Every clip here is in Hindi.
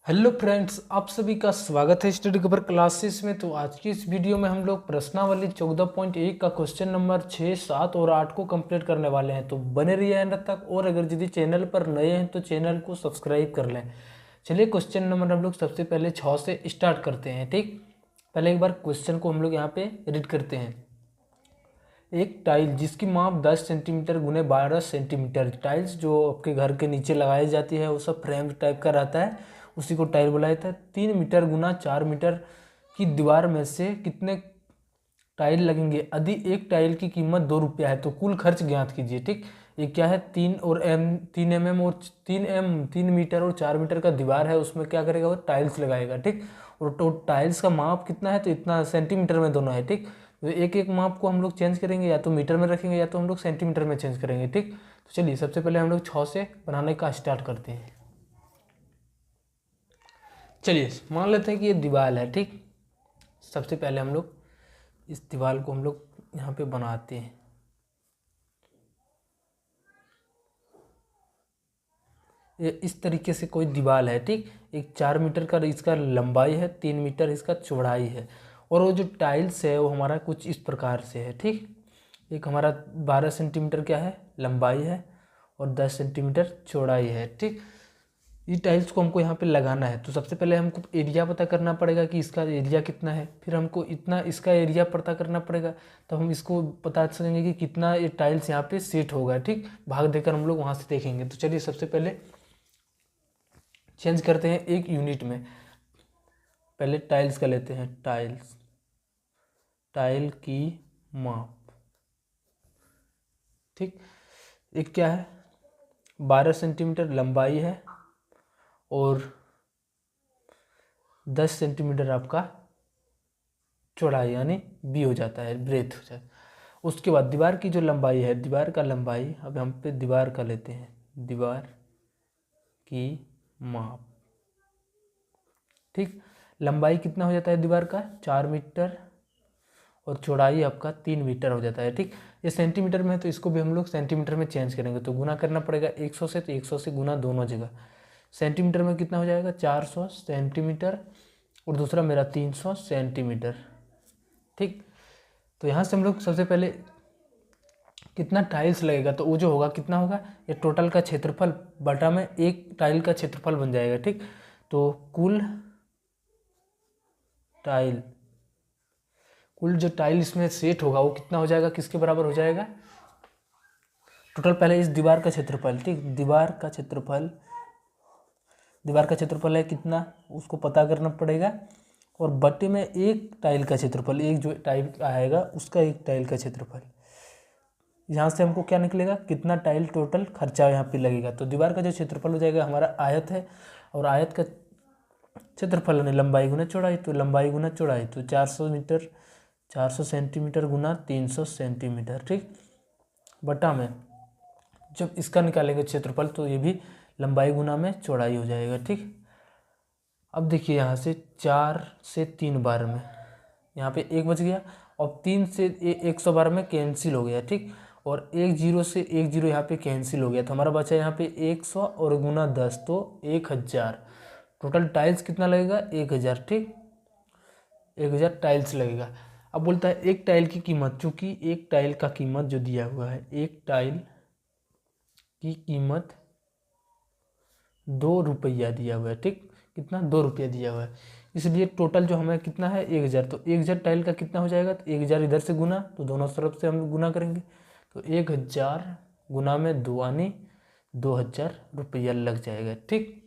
हेलो फ्रेंड्स, आप सभी का स्वागत है स्टडी कवर क्लासेस में। तो आज की इस वीडियो में हम लोग प्रश्नावली 14.1 का क्वेश्चन नंबर 6, 7 और 8 को कंप्लीट करने वाले हैं। तो बने रहिए एंड तक। और अगर यदि चैनल पर नए हैं तो चैनल को सब्सक्राइब कर लें। चलिए क्वेश्चन नंबर हम लोग सबसे पहले 6 से स्टार्ट करते हैं। ठीक, पहले एक बार क्वेश्चन को हम लोग यहाँ पे रीड करते हैं। एक टाइल जिसकी माप 10 सेंटीमीटर गुने 12 सेंटीमीटर, टाइल्स जो आपके घर के नीचे लगाई जाती है वो सब फ्रेम टाइप का रहता है, उसी को टाइल बोला जाता है। 3 मीटर गुना 4 मीटर की दीवार में से कितने टाइल लगेंगे यदि एक टाइल की कीमत 2 रुपया है तो कुल खर्च ज्ञात कीजिए। ठीक, ये क्या है, 3 mm और 3 मीटर और 4 मीटर का दीवार है, उसमें क्या करेगा वो टाइल्स लगाएगा। ठीक, और तो टाइल्स का माप कितना है तो इतना सेंटीमीटर में दोनों है। ठीक, तो एक एक माप को हम लोग चेंज करेंगे, या तो मीटर में रखेंगे या तो हम लोग सेंटीमीटर में चेंज करेंगे। ठीक, तो चलिए सबसे पहले हम लोग 6 से बनाने का स्टार्ट करते हैं। चलिए मान लेते हैं कि ये दीवार है। ठीक, सबसे पहले हम लोग इस दीवार को हम लोग यहाँ पे बनाते हैं। ये इस तरीके से कोई दीवार है। ठीक, एक 4 मीटर का इसका लंबाई है, 3 मीटर इसका चौड़ाई है, और वो जो टाइल्स है वो हमारा कुछ इस प्रकार से है। ठीक, एक हमारा 12 सेंटीमीटर क्या है लंबाई है और 10 सेंटीमीटर चौड़ाई है। ठीक, ये टाइल्स को हमको यहाँ पे लगाना है। तो सबसे पहले हमको एरिया पता करना पड़ेगा कि इसका एरिया कितना है, फिर हमको इतना इसका एरिया पता करना पड़ेगा, तब हम इसको पता सकेंगे कि कितना ये टाइल्स यहाँ पे सेट होगा। ठीक, भाग देकर हम लोग वहाँ से देखेंगे। तो चलिए सबसे पहले चेंज करते हैं एक यूनिट में। पहले टाइल्स का लेते हैं, टाइल्स, टाइल की माप। ठीक, एक क्या है 12 सेंटीमीटर लंबाई है और 10 सेंटीमीटर आपका चौड़ाई यानी बी हो जाता है, ब्रेथ हो जाता है। उसके बाद दीवार की जो लंबाई है, दीवार का लंबाई, अब हम पे दीवार का लेते हैं, दीवार की माप। ठीक, लंबाई कितना हो जाता है दीवार का 4 मीटर और चौड़ाई आपका 3 मीटर हो जाता है। ठीक, ये सेंटीमीटर में है तो इसको भी हम लोग सेंटीमीटर में चेंज करेंगे, तो गुना करना पड़ेगा 100 से, तो 100 से गुना दोनों जगह। सेंटीमीटर में कितना हो जाएगा 400 सेंटीमीटर और दूसरा मेरा 300 सेंटीमीटर। ठीक, तो यहाँ से हम लोग सबसे पहले कितना टाइल्स लगेगा, तो वो जो होगा कितना होगा, ये टोटल का क्षेत्रफल बटा में एक टाइल का क्षेत्रफल बन जाएगा। ठीक, तो कुल जो टाइल इसमें सेट होगा वो कितना हो जाएगा, किसके बराबर हो जाएगा, टोटल पहले इस दीवार का क्षेत्रफल। ठीक, दीवार का क्षेत्रफल है कितना, उसको पता करना पड़ेगा, और बटे में एक टाइल का क्षेत्रफल, एक जो टाइल आएगा उसका एक टाइल का क्षेत्रफल। यहाँ से हमको क्या निकलेगा, कितना टाइल टोटल खर्चा यहाँ पे लगेगा। तो दीवार का जो क्षेत्रफल हो जाएगा, हमारा आयत है और आयत का क्षेत्रफल है लंबाई गुना चौड़ाई, तो लंबाई गुना चौड़ाई, तो 400 सेंटीमीटर गुना 300 सेंटीमीटर। ठीक, बटा में जब इसका निकालेंगे क्षेत्रफल तो ये भी लंबाई गुना में चौड़ाई हो जाएगा। ठीक, अब देखिए यहाँ से 4 से 3 बार में यहाँ पे 1 बच गया, और 3 से 112 में कैंसिल हो गया। ठीक, और 10 से 10 यहाँ पे कैंसिल हो गया, तो हमारा बचा यहाँ पे 100 और गुना 10 तो 1000। टोटल टाइल्स कितना लगेगा 1000। ठीक, 1000 टाइल्स लगेगा। अब बोलता है एक टाइल की कीमत, चूँकि एक टाइल का कीमत जो दिया हुआ है, एक टाइल की कीमत 2 रुपया दिया हुआ है। ठीक, कितना 2 रुपया दिया हुआ है, इसलिए टोटल जो हमें कितना है 1000। तो 1000 टाइल का कितना हो जाएगा, तो 1000 इधर से गुना, तो दोनों तरफ से हम गुना करेंगे, तो 1000 गुना में 2 आने 2000 रुपया लग जाएगा। ठीक,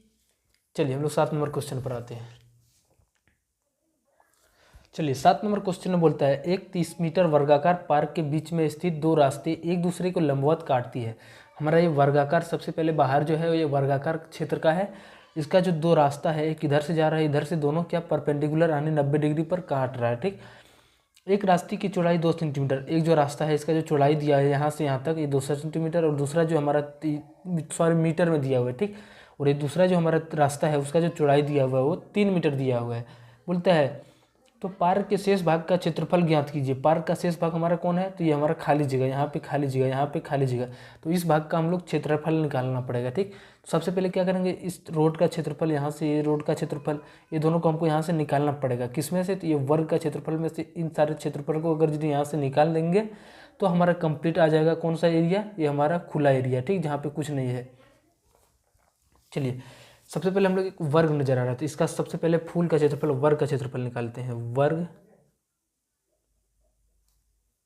चलिए हम लोग 7 नंबर क्वेश्चन पर आते हैं। चलिए 7 नंबर क्वेश्चन में बोलता है एक 30 मीटर वर्गाकार पार्क के बीच में स्थित 2 रास्ते एक दूसरे को लंबवत काटती है। हमारा ये वर्गाकार, सबसे पहले बाहर जो है ये वर्गाकार क्षेत्र का है। इसका जो 2 रास्ता है, एक इधर से जा रहा है, इधर से, दोनों क्या परपेंडिकुलर यानी 90 डिग्री पर काट रहा है। ठीक, एक रास्ते की चौड़ाई 2 सेंटीमीटर, एक जो रास्ता है इसका जो चौड़ाई दिया है यहाँ से यहाँ तक ये 2 सेंटीमीटर, और दूसरा जो हमारा मीटर में दिया हुआ है। ठीक, और ये दूसरा जो हमारा रास्ता है उसका जो चौड़ाई दिया हुआ है वो 3 मीटर दिया हुआ है। बोलता है तो पार्क के शेष भाग का क्षेत्रफल ज्ञात कीजिए। पार्क का शेष भाग हमारा कौन है, तो ये हमारा खाली जगह, यहाँ पे खाली जगह, यहाँ पे खाली जगह, तो इस भाग का हम लोग क्षेत्रफल निकालना पड़ेगा। ठीक, सबसे पहले क्या करेंगे, इस रोड का क्षेत्रफल यहाँ से ये रोड का क्षेत्रफल, ये दोनों को हमको यहाँ से निकालना पड़ेगा। किसमें से, तो ये वर्ग का क्षेत्रफल में से इन सारे क्षेत्रफल को अगर यदि यहाँ से निकाल देंगे तो हमारा कंप्लीट आ जाएगा कौन सा एरिया, ये हमारा खुला एरिया, ठीक, जहाँ पे कुछ नहीं है। चलिए सबसे पहले हम लोग एक वर्ग नजर आ रहा था, इसका सबसे पहले फूल का क्षेत्रफल वर्ग का क्षेत्रफल निकालते हैं। वर्ग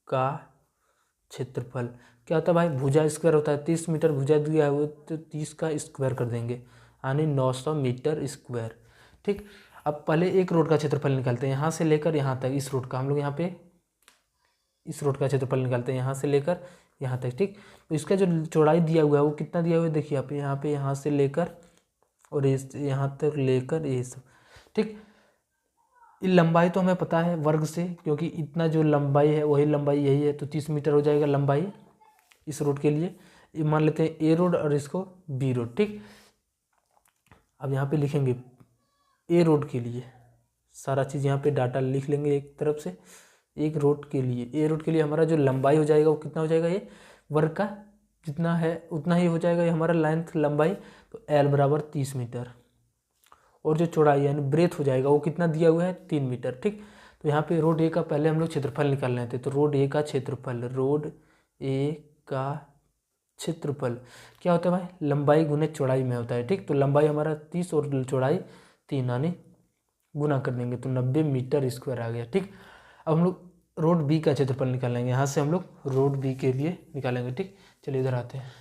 का क्षेत्रफल क्या होता है भाई, भुजा स्क्वायर होता है। 30 मीटर भुजा दिया है तो 30 का स्क्वायर कर देंगे, यानी 900 मीटर स्क्वायर, ठीक। अब पहले एक रोड का क्षेत्रफल निकालते हैं, यहाँ से लेकर यहाँ तक, इस रोड का हम लोग यहाँ पे इस रोड का क्षेत्रफल निकालते हैं, यहाँ से लेकर यहाँ तक, ठीक। तो इसका जो चौड़ाई दिया हुआ है वो कितना दिया हुआ है, देखिए यहाँ से लेकर और इस यहाँ तक लेकर ये सब, ठीक। लंबाई तो हमें पता है वर्ग से, क्योंकि इतना जो लंबाई है वही लंबाई यही है, तो 30 मीटर हो जाएगा लंबाई इस रोड के लिए। ये मान लेते हैं ए रोड और इसको बी रोड, ठीक। अब यहाँ पे लिखेंगे ए रोड के लिए, सारा चीज़ यहाँ पे डाटा लिख लेंगे एक तरफ से। एक रोड के लिए, ए रोड के लिए हमारा जो लंबाई हो जाएगा वो कितना हो जाएगा, ये वर्ग का जितना है उतना ही हो जाएगा, ये हमारा लेंथ लंबाई, तो एल बराबर 30 मीटर। और जो चौड़ाई यानी ब्रेथ हो जाएगा वो कितना दिया हुआ है, 3 मीटर, ठीक। तो यहाँ पे रोड ए का पहले हम लोग क्षेत्रफल निकाल रहे थे, तो रोड ए का क्षेत्रफल, रोड ए का क्षेत्रफल क्या होता है भाई, लंबाई गुने चौड़ाई में होता है, ठीक। तो लंबाई हमारा 30 और चौड़ाई 3, यानी गुना कर देंगे तो 90 मीटर स्क्वायर आ गया, ठीक। अब हम लोग रोड बी का क्षेत्रफल निकालेंगे, यहाँ से हम लोग रोड बी के लिए निकालेंगे, ठीक। चलिए इधर आते हैं।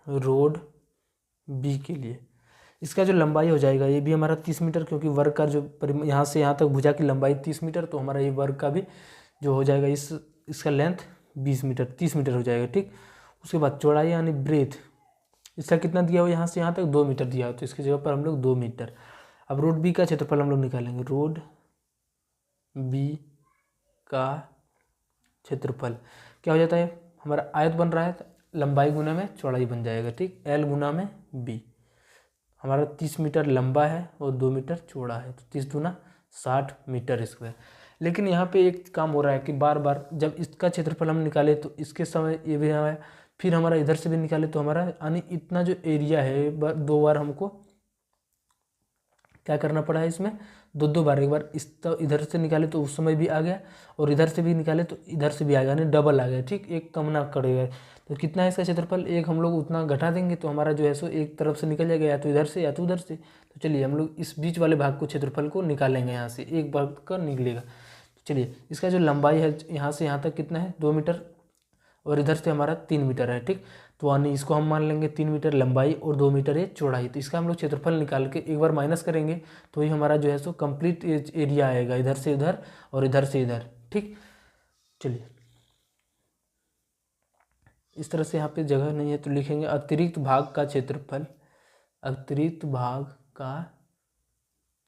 रोड बी के लिए इसका जो लंबाई हो जाएगा ये भी हमारा 30 मीटर, क्योंकि वर्ग का जो यहाँ से यहाँ तक भुजा की लंबाई 30 मीटर, तो हमारा ये वर्ग का भी जो हो जाएगा इसका लेंथ 20 मीटर 30 मीटर हो जाएगा, ठीक। उसके बाद चौड़ाई यानी ब्रेथ, इसका कितना दिया हुआ, यहाँ से यहाँ तक 2 मीटर दिया हो, तो इसकी जगह पर हम लोग 2 मीटर। अब रोड बी का क्षेत्रफल हम लोग निकालेंगे, रोड बी का क्षेत्रफल क्या हो जाता है, हमारा आयत बन रहा है, लंबाई गुना में चौड़ाई बन जाएगा, ठीक। एल गुना में बी, हमारा 30 मीटर लंबा है और 2 मीटर चौड़ा है, तो 30 दूना 60 मीटर स्क्वायर। लेकिन यहाँ पे एक काम हो रहा है कि बार बार जब इसका क्षेत्रफल हम निकाले तो इसके समय ये भी हमारा, फिर हमारा इधर से भी निकाले तो हमारा यानी इतना जो एरिया है 2 बार हमको क्या करना पड़ा है, इसमें 2 बार, एक बार इस तो इधर से निकाले तो उस समय भी आ गया और इधर से भी निकाले तो इधर से भी आ गया, यानी डबल आ गया, ठीक। एक कम ना करेगा, तो कितना है इसका क्षेत्रफल, एक हम लोग उतना घटा देंगे तो हमारा जो है सो एक तरफ से निकल जाएगा, या तो इधर से या तो उधर से। तो चलिए हम लोग इस बीच वाले भाग को क्षेत्रफल को निकालेंगे, यहाँ से एक भाग का निकलेगा। तो चलिए इसका जो लंबाई है यहाँ से यहाँ तक कितना है, 2 मीटर, और इधर से हमारा 3 मीटर है, ठीक। तो यानी इसको हम मान लेंगे 3 मीटर लंबाई और 2 मीटर ये चौड़ाई, तो इसका हम लोग क्षेत्रफल निकाल के एक बार माइनस करेंगे तो ही हमारा जो है सो कंप्लीट एरिया आएगा, इधर से इधर और इधर से इधर, ठीक। चलिए इस तरह से यहाँ पे जगह नहीं है तो लिखेंगे अतिरिक्त भाग का क्षेत्रफल, अतिरिक्त भाग का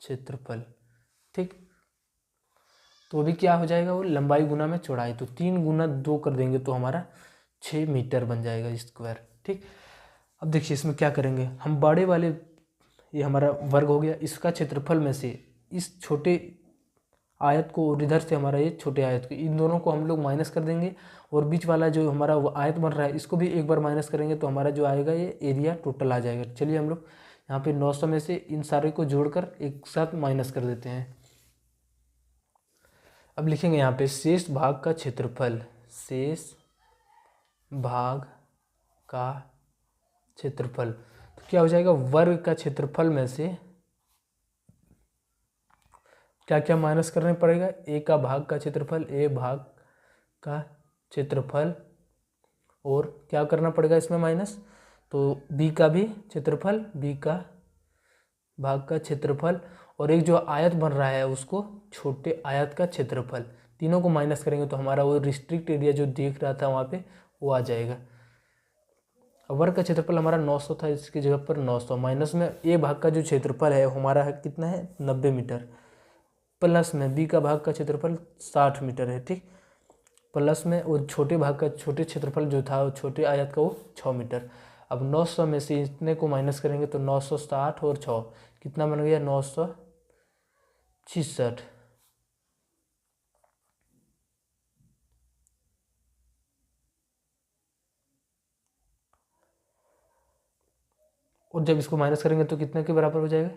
क्षेत्रफल, ठीक। तो अभी क्या हो जाएगा, वो लंबाई गुना में चौड़ाई, तो 3 गुना 2 कर देंगे तो हमारा 6 मीटर बन जाएगा स्क्वायर, ठीक। अब देखिए इसमें क्या करेंगे हम, बड़े वाले ये हमारा वर्ग हो गया, इसका क्षेत्रफल में से इस छोटे आयत को और इधर से हमारा ये छोटे आयत को, इन दोनों को हम लोग माइनस कर देंगे, और बीच वाला जो हमारा वो आयत बन रहा है इसको भी एक बार माइनस करेंगे तो हमारा जो आएगा ये एरिया टोटल आ जाएगा। चलिए हम लोग यहाँ पे 900 में से इन सारे को जोड़कर एक साथ माइनस कर देते हैं। अब लिखेंगे यहाँ पे शेष भाग का क्षेत्रफल, शेष भाग का क्षेत्रफल, तो क्या हो जाएगा, वर्ग का क्षेत्रफल में से क्या क्या माइनस करने पड़ेगा, ए का भाग का क्षेत्रफल, ए भाग का क्षेत्रफल, और क्या करना पड़ेगा इसमें माइनस, तो बी का भी क्षेत्रफल, बी का भाग का क्षेत्रफल, और एक जो आयत बन रहा है उसको छोटे आयत का क्षेत्रफल, तीनों को माइनस करेंगे तो हमारा वो रिस्ट्रिक्ट एरिया जो देख रहा था वहाँ पे वो आ जाएगा। वर्ग का क्षेत्रफल हमारा 900 था, इसकी जगह पर 900 माइनस में ए भाग का जो क्षेत्रफल है हमारा है कितना है, 90 मीटर, प्लस में बी का भाग का क्षेत्रफल 60 मीटर है, ठीक। प्लस में वो छोटे भाग का छोटे क्षेत्रफल जो था वो छोटे आयत का वो 6 मीटर। अब 900 में से इतने को माइनस करेंगे तो 960 और 6 कितना बन गया 966। और जब इसको माइनस करेंगे तो कितने के बराबर हो जाएगा,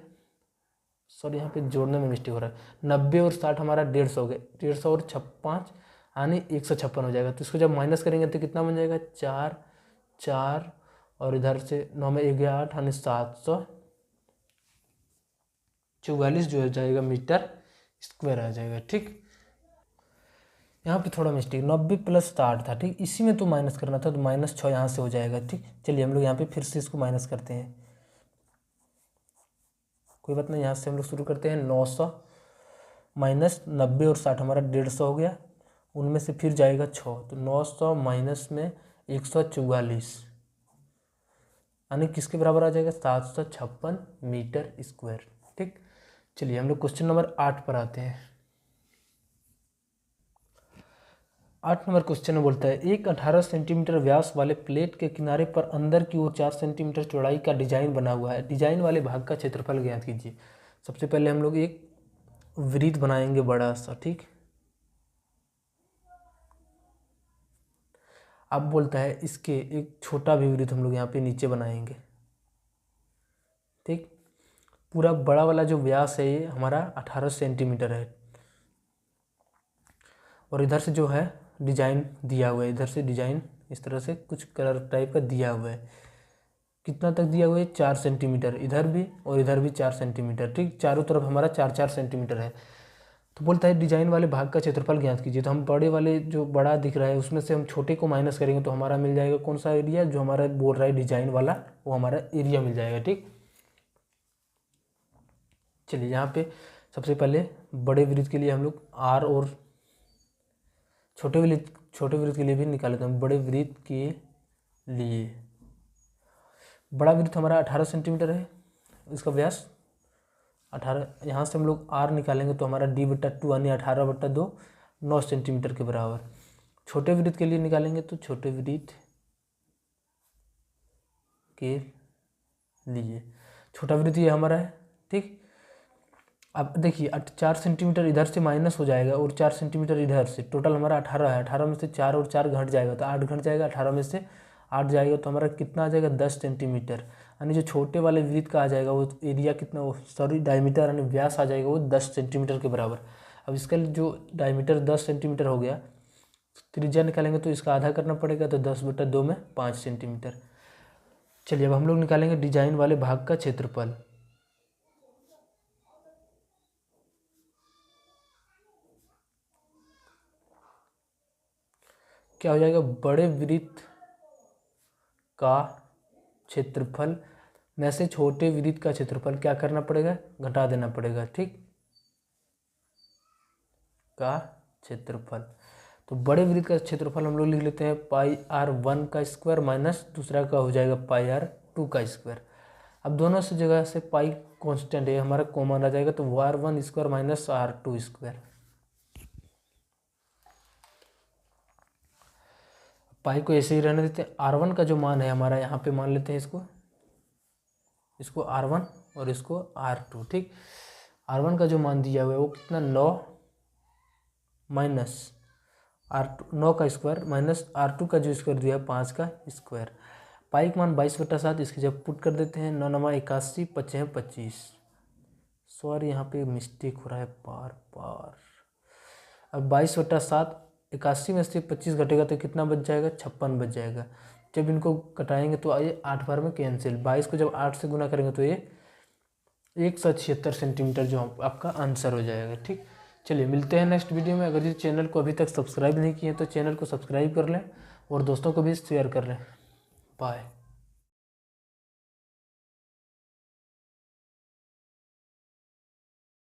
सॉरी यहाँ पे जोड़ने में मिस्टेक हो रहा है, 90 और 60 हमारा 150 हो गया, 150 और 5 यानी 156 हो जाएगा। तो इसको जब माइनस करेंगे तो कितना बन जाएगा 4 4 और इधर से 9 में 1 गया 8 यानी 744 जो हो जाएगा मीटर स्क्वायर आ जाएगा। ठीक, यहाँ पे थोड़ा मिस्टेक 90 प्लस 60 था, ठीक, इसी में तो माइनस करना था तो -6 यहाँ से हो जाएगा। ठीक, चलिए हम लोग यहाँ पे फिर से इसको माइनस करते हैं, कोई बात नहीं, यहाँ से हम लोग शुरू करते हैं। 900 माइनस 90 और 60 हमारा 150 हो गया, उनमें से फिर जाएगा 6 तो 900 माइनस में 144 यानी किसके बराबर आ जाएगा 756 मीटर स्क्वायर। ठीक, चलिए हम लोग क्वेश्चन नंबर 8 पर आते हैं। 8 नंबर क्वेश्चन में बोलता है एक 18 सेंटीमीटर व्यास वाले प्लेट के किनारे पर अंदर की ओर 4 सेंटीमीटर चौड़ाई का डिजाइन बना हुआ है, डिजाइन वाले भाग का क्षेत्रफल ज्ञात कीजिए। सबसे पहले हम लोग एक वृत्त बनाएंगे बड़ा सा। ठीक, अब बोलता है इसके एक छोटा भी वृत्त हम लोग यहाँ पे नीचे बनाएंगे। ठीक, पूरा बड़ा वाला जो व्यास है ये हमारा 18 सेंटीमीटर है और इधर से जो है डिजाइन दिया हुआ है, इधर से डिजाइन इस तरह से कुछ कलर टाइप का दिया हुआ है। कितना तक दिया हुआ है 4 सेंटीमीटर, इधर भी और इधर भी 4 सेंटीमीटर। ठीक, चारों तरफ हमारा 4-4 सेंटीमीटर है। तो बोलता है डिजाइन वाले भाग का क्षेत्रफल ज्ञात कीजिए। तो हम बड़े वाले जो बड़ा दिख रहा है उसमें से हम छोटे को माइनस करेंगे तो हमारा मिल जाएगा कौन सा एरिया जो हमारा बोल रहा है डिजाइन वाला, वो हमारा एरिया मिल जाएगा। ठीक, चलिए यहाँ पे सबसे पहले बड़े वृत्त के लिए हम लोग आर और छोटे वृत्त के लिए भी निकाल लेते हैं। बड़े वृत्त के लिए बड़ा वृत्त हमारा 18 सेंटीमीटर है, इसका व्यास 18, यहाँ से हम लोग आर निकालेंगे तो हमारा d/2 यानी 18/2 9 सेंटीमीटर के बराबर। छोटे वृत्त के लिए निकालेंगे तो छोटे वृत्त के लिए छोटा वृत्त ये हमारा है। ठीक, अब देखिए 4 सेंटीमीटर इधर से माइनस हो जाएगा और 4 सेंटीमीटर इधर से, टोटल हमारा 18 है। 18 में से 4 और 4 घट जाएगा तो 8 घट जाएगा, 18 में से 8 जाएगा तो हमारा कितना आ जाएगा 10 सेंटीमीटर। यानी जो छोटे वाले वृत्त का आ जाएगा वो एरिया कितना, सॉरी डायमीटर यानी व्यास आ जाएगा वो 10 सेंटीमीटर के बराबर। अब इसका जो डायमीटर 10 सेंटीमीटर हो गया, त्रिज्या निकालेंगे तो इसका आधा करना पड़ेगा तो 10/2 में 5 सेंटीमीटर। चलिए अब हम लोग निकालेंगे डिजाइन वाले भाग का क्षेत्रफल। क्या हो जाएगा, बड़े वृत्त का क्षेत्रफल में से छोटे वृत्त का क्षेत्रफल क्या करना पड़ेगा, घटा देना पड़ेगा। ठीक, का क्षेत्रफल, तो बड़े वृत्त का क्षेत्रफल हम लोग लिख लेते हैं πr1 का स्क्वायर माइनस दूसरा का हो जाएगा πr2 का स्क्वायर। अब दोनों से जगह से पाई कांस्टेंट है हमारा कॉमन आ जाएगा तो r1 square minus r2 square. पाई को ऐसे ही रहने देते हैं। r1 का जो मान है हमारा यहाँ पे मान लेते हैं इसको r1 और इसको r2। ठीक, r1 का जो मान दिया हुआ है वो कितना 9 माइनस r2 9 का स्क्वायर माइनस r2 का जो स्क्वायर दिया है 5 का स्क्वायर। पाई का मान 22/7, इसकी जब पुट कर देते हैं 9 9 81 5 25। सॉरी यहाँ पे मिस्टेक हो रहा है बार। अब 22/7 81 में से 25 घटेगा तो कितना बच जाएगा 56 बच जाएगा। जब इनको कटाएंगे तो ये 8 बार में कैंसिल, 22 को जब 8 से गुना करेंगे तो ये 176 सेंटीमीटर जो आपका आंसर हो जाएगा। ठीक, चलिए मिलते हैं नेक्स्ट वीडियो में। अगर इस चैनल को अभी तक सब्सक्राइब नहीं किए तो चैनल को सब्सक्राइब कर लें और दोस्तों को भी शेयर कर लें। बाय।